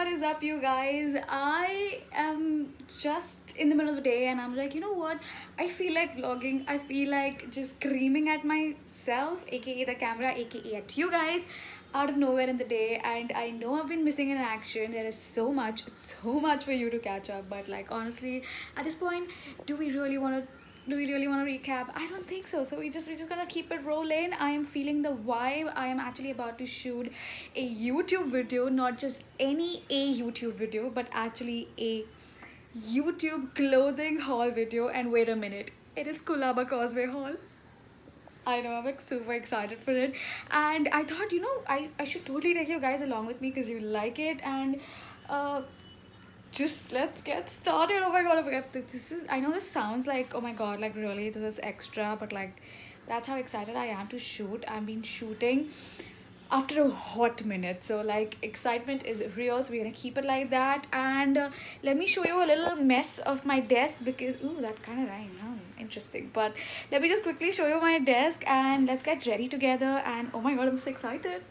what is up, you guys? I am just in the middle of the day and I'm like, you know what? I feel like vlogging. I feel like just screaming at myself, aka the camera, aka at you guys, out of nowhere in the day. And I know I've been missing in action. There is so much for you to catch up. But like, honestly, at this point, do we really want to? Do we really want to recap? I don't think so. So we're just gonna keep it rolling. I am feeling the vibe. I am actually about to shoot a YouTube video, not just any a YouTube video, but actually a YouTube clothing haul video. And wait a minute, it is Kulaba Causeway Haul. I know, I'm like super excited for it. And I thought, I should totally take you guys along with me because you like it. And uh, just let's get started. Oh my god, this is, I know this sounds like, oh my god, like really this is extra, but like that's how excited I am to shoot. I've been shooting after a hot minute, so like excitement is real, so we're gonna keep it like that. And let me show you a little mess of my desk because ooh, that kind of rhyme, huh? Interesting. But let me just quickly show you my desk and let's get ready together. And oh my god, I'm so excited.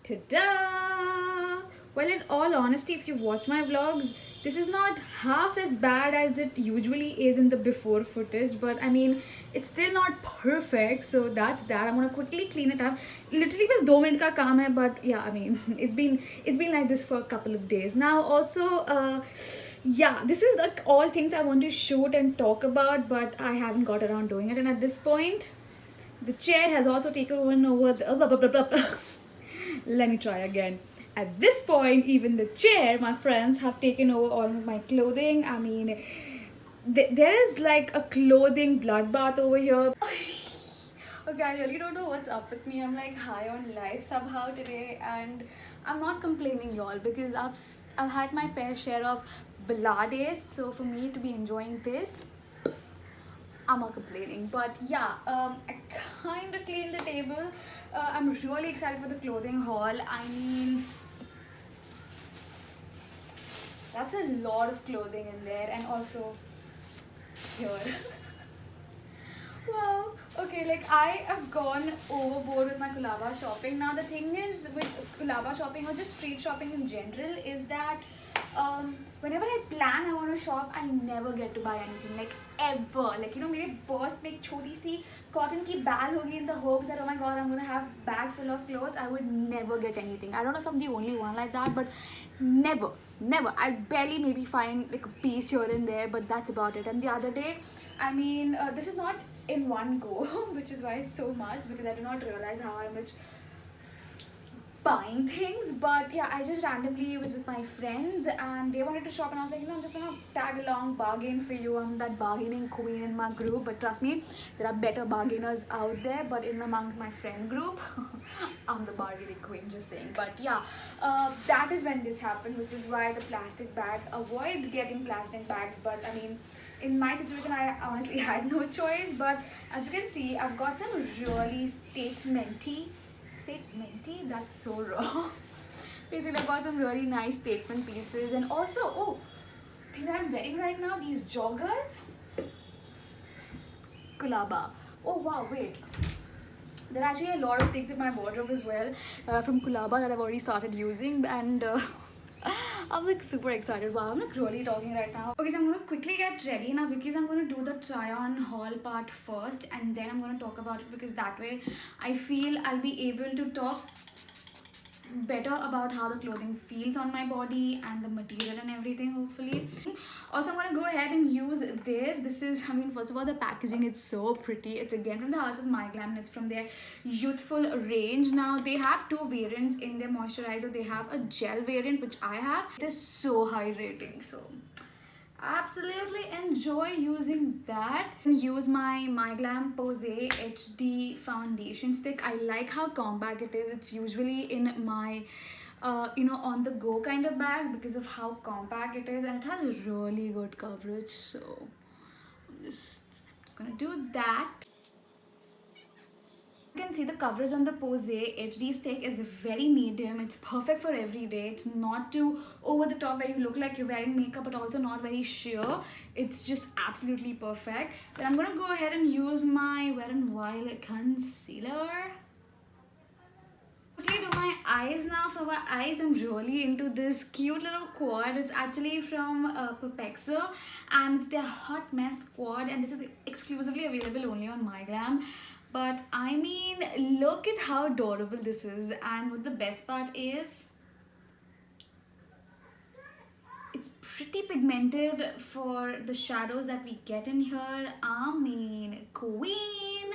Ta-da! Well, in all honesty, if you watch my vlogs, this is not half as bad as it usually is in the before footage, but I mean, it's still not perfect, so that's that. I'm gonna quickly clean it up. Literally bas 2 minute ka kaam hai, but yeah, I mean, it's been like this for a couple of days now. Also, yeah, this is like all things I want to shoot and talk about, but I haven't got around doing it. And at this point, the chair has also taken over the let me try again. At this point, even the chair, my friends, have taken over all my clothing. I mean, there is like a clothing bloodbath over here. Okay, I really don't know what's up with me. I'm like high on life somehow today, and I'm not complaining, y'all, because I've had my fair share of blah days. So for me to be enjoying this, I'm not complaining. But yeah, I kind of cleaned the table. I'm really excited for the clothing haul. I mean, that's a lot of clothing in there, and also here. Wow. Okay, like I have gone overboard with my Kulaba shopping. Now the thing is with Kulaba shopping or just street shopping in general is that whenever I plan I want to shop, I never get to buy anything, like ever. Like, मेरे boss में एक छोटी सी cotton की bag होगी in the hopes that oh my god, I'm gonna have bag full of clothes. I would never get anything. I don't know if I'm the only one like that, but never. I barely maybe find like a piece here and there, but that's about it. And the other day, I mean, this is not in one go, which is why it's so much, because I do not realize how much buying things. But yeah, I just randomly was with my friends and they wanted to shop, and I was like, I'm just gonna tag along, bargain for you. I'm that bargaining queen in my group, but trust me, there are better bargainers out there. But in among my friend group, I'm the bargaining queen, just saying. But yeah, that is when this happened, which is why the plastic bag, avoid getting plastic bags. But I mean, in my situation, I honestly had no choice. But as you can see, I've got some really statementy, that's so raw. Basically, I got some really nice statement pieces. And also, oh, thing that I'm wearing right now, these joggers, Kulaba. Oh wow, wait, there are actually a lot of things in my wardrobe as well, from Kulaba, that I've already started using. And I'm like super excited. Wow, I'm like really talking right now. Okay, so I'm gonna quickly get ready now because I'm gonna do the try on haul part first, and then I'm gonna talk about it, because that way I feel I'll be able to talk better about how the clothing feels on my body and the material and everything, hopefully. Also, I'm gonna go ahead and use this is, I mean, first of all, the packaging, it's so pretty. It's again from the House of My Glam, and it's from their youthful range. Now they have two variants in their moisturizer. They have a gel variant, which I have. It is so hydrating, so absolutely enjoy using that. And use my Glam Pose HD foundation stick. I like how compact it is. It's usually in my on the go kind of bag because of how compact it is, and it has really good coverage. So I'm just gonna do that. You can see the coverage on the Pose HD stick is very medium. It's perfect for every day. It's not too over the top where you look like you're wearing makeup, but also not very sheer. It's just absolutely perfect. Then I'm gonna go ahead and use my Wet n Wild concealer. Do my eyes now. For my eyes, I'm really into this cute little quad. It's actually from Perpexo, and it's their Hot Mess quad, and this is exclusively available only on MyGlam. But I mean, look at how adorable this is, and what the best part is, it's pretty pigmented for the shadows that we get in here. I mean, queen.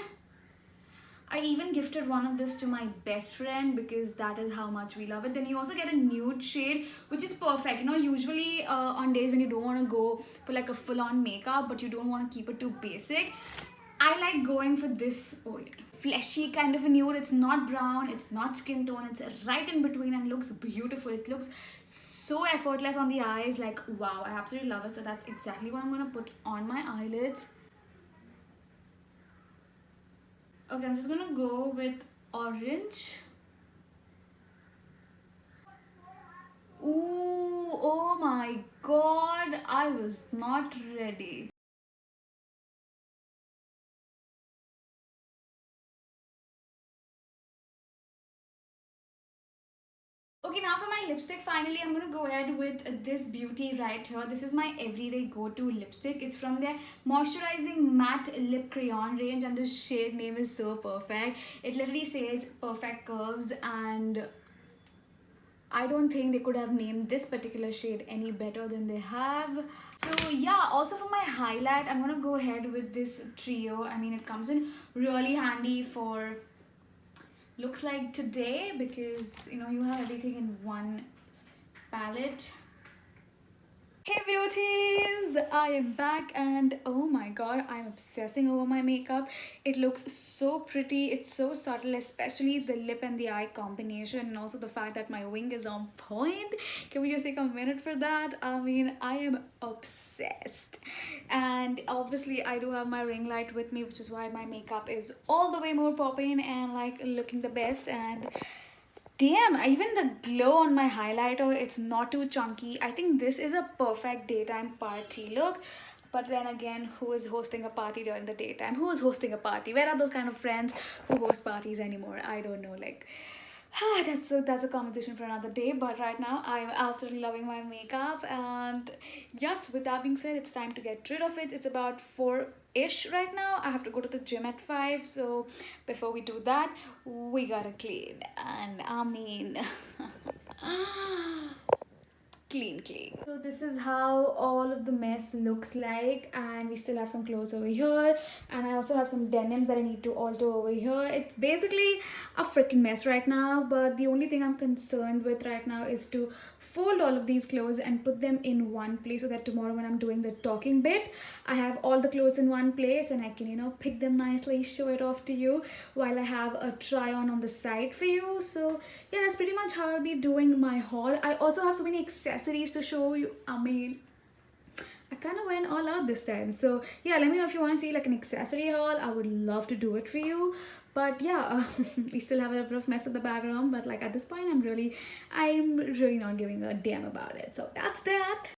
I even gifted one of this to my best friend because that is how much we love it. Then you also get a nude shade, which is perfect. You know, usually on days when you don't want to go for like a full-on makeup, but you don't want to keep it too basic, I like going for this fleshy kind of a nude. It's not brown, it's not skin tone, it's right in between and looks beautiful. It looks so effortless on the eyes. Like, wow, I absolutely love it. So that's exactly what I'm going to put on my eyelids. Okay, I'm just gonna go with orange. Ooh, oh my god, I was not ready. Okay, now for my lipstick, finally, I'm gonna go ahead with this beauty right here. This is my everyday go-to lipstick. It's from their moisturizing matte lip crayon range, and the shade name is so perfect. It literally says perfect curves, and I don't think they could have named this particular shade any better than they have. So yeah, also for my highlight, I'm gonna go ahead with this trio. I mean, it comes in really handy for looks like today because you know you have everything in one palette. Hey beauties! I am back and oh my god, I'm obsessing over my makeup. It looks so pretty, it's so subtle, especially the lip and the eye combination, and also the fact that my wing is on point. Can we just take a minute for that? I mean, I am obsessed. And obviously I do have my ring light with me, which is why my makeup is all the way more popping and like looking the best. And damn, even the glow on my highlighter, it's not too chunky. I think this is a perfect daytime party look. But then again, who is hosting a party during the daytime? Who is hosting a party? Where are those kind of friends who host parties anymore? I don't know. Like, that's a conversation for another day. But right now, I'm absolutely loving my makeup. And yes, with that being said, it's time to get rid of it. It's about 4-ish right now. I have to go to the gym at 5. So before we do that, we gotta clean. And I mean, clean. So this is how all of the mess looks like, and we still have some clothes over here, and I also have some denims that I need to alter over here. It's basically a freaking mess right now, but the only thing I'm concerned with right now is to fold all of these clothes and put them in one place so that tomorrow when I'm doing the talking bit, I have all the clothes in one place and I can, you know, pick them nicely, show it off to you while I have a try on the side for you. So yeah, that's pretty much how I'll be doing my haul. I also have so many accessories to show you. I mean, I kind of went all out this time. So yeah, let me know if you want to see like an accessory haul. I would love to do it for you. But yeah, we still have a bit of mess in the background, but like at this point I'm really not giving a damn about it. So that's that.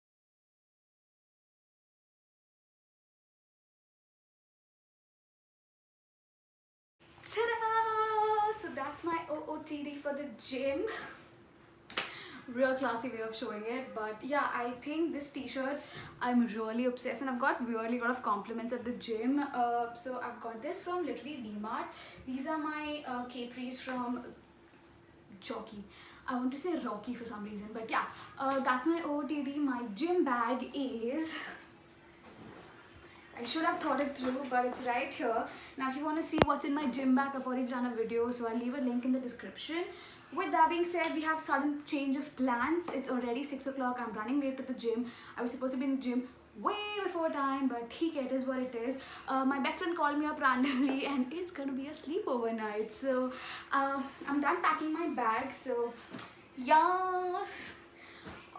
Ta-da! So that's my OOTD for the gym. Real classy way of showing it. But yeah, I think this t-shirt, I'm really obsessed, and I've got really a lot of compliments at the gym. So I've got this from literally DMart. These are my capris from Jockey. I want to say Rocky for some reason, but yeah, that's my OOTD. My gym bag is I should have thought it through, but it's right here. Now if you want to see what's in my gym bag, I've already done a video, so I'll leave a link in the description. With that being said, we have sudden change of plans. It's already 6 o'clock. I'm running late to the gym. I was supposed to be in the gym way before time, but it is what it is. My best friend called me up randomly and it's gonna be a sleepover night. So I'm done packing my bag. So yes.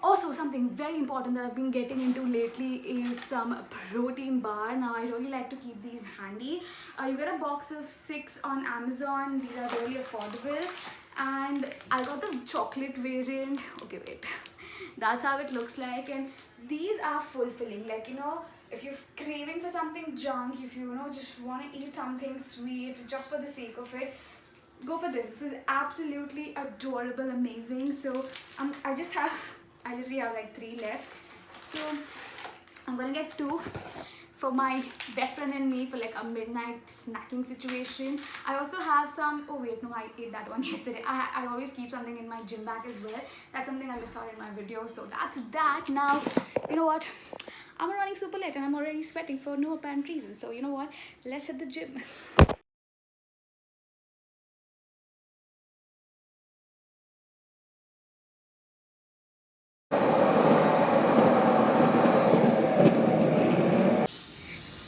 Also, something very important that I've been getting into lately is some protein bar. Now, I really like to keep these handy. You get a box of 6 on Amazon. These are really affordable. And I got the chocolate variant. Okay, wait. That's how it looks like. And these are fulfilling. Like, you know, if you're craving for something junk, if you know, just want to eat something sweet just for the sake of it, go for this. This is absolutely adorable, amazing. So I literally have like 3 left. So I'm gonna get 2 for my best friend and me for like a midnight snacking situation. I also have some, oh wait, no, I ate that one yesterday. I always keep something in my gym bag as well. That's something I missed out in my video. So that's that. Now, you know what? I'm running super late and I'm already sweating for no apparent reason. So you know what? Let's hit the gym.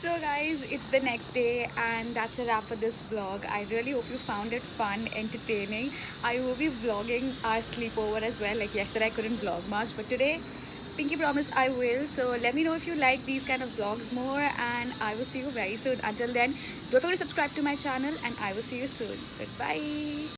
So guys, it's the next day and that's a wrap for this vlog. I really hope you found it fun, entertaining. I will be vlogging our sleepover as well. Like yesterday I couldn't vlog much, but today Pinky promised I will. So let me know if you like these kind of vlogs more, and I will see you very soon. Until then, don't forget to subscribe to my channel and I will see you soon. Goodbye.